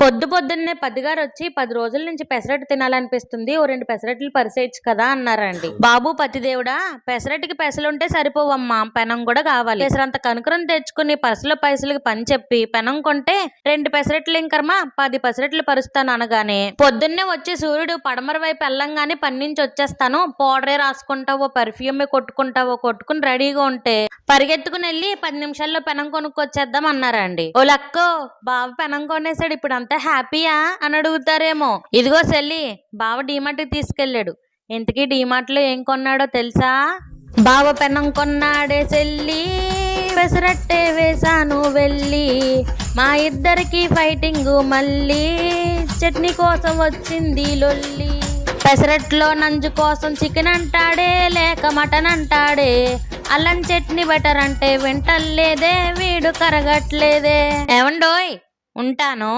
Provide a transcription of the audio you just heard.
పొద్దున్నే పతిగారు వచ్చి 10 రోజుల నుంచి పెసరట్టు తినాలనిపిస్తుంది, ఓ 2 పెసరట్లు పరిసేయచ్చు కదా అన్నారండి. బాబు పతిదేవుడా, పెసరట్టుకి పెసలుంటే సరిపోవమ్మా, పెనం కూడా కావాలి. పెసరంత కనుకరం తెచ్చుకుని పైసలకి పని చెప్పి పెనం కొంటే 2 పెసరట్లు ఇంకర్మా 10 పెసరట్లు పరుస్తాను అనగానే, పొద్దున్నే వచ్చి సూర్యుడు పడమర వైపు వెళ్ళంగానే పని నుంచి వచ్చేస్తాను, పౌడరే రాసుకుంటావో పర్ఫ్యూమే కొట్టుకుని రెడీగా ఉంటే పరిగెత్తుకుని వెళ్ళి 10 నిమిషాల్లో పెనం కొనుక్కొచ్చేద్దాం అన్నారండి. ఓ లక్కో, బాబు పెనం కొనేసాడు, ఇప్పుడు అంతా హ్యాపీయా అని అడుగుతారేమో. ఇదిగో సెల్లి, బావ డీమార్ట్కి తీసుకెళ్ళాడు. ఇంతకీ డీమార్ట్లో ఏం కొన్నాడో తెలుసా? బావ పెనం కొన్నాడే సెల్లి, పెసరట్టే వేసాను వెళ్ళి, మా ఇద్దరికి ఫైటింగ్ మళ్ళీ, చట్నీ కోసం వచ్చింది లొల్లి. పెసరట్లో నంజు కోసం చికెన్ అంటాడే, లేక మటన్ అంటాడే, అల్లం చట్నీ బెటర్ అంటే వింటలేదే, వీడు కరగట్లేదే. ఏమండోయ్, ఉంటాను.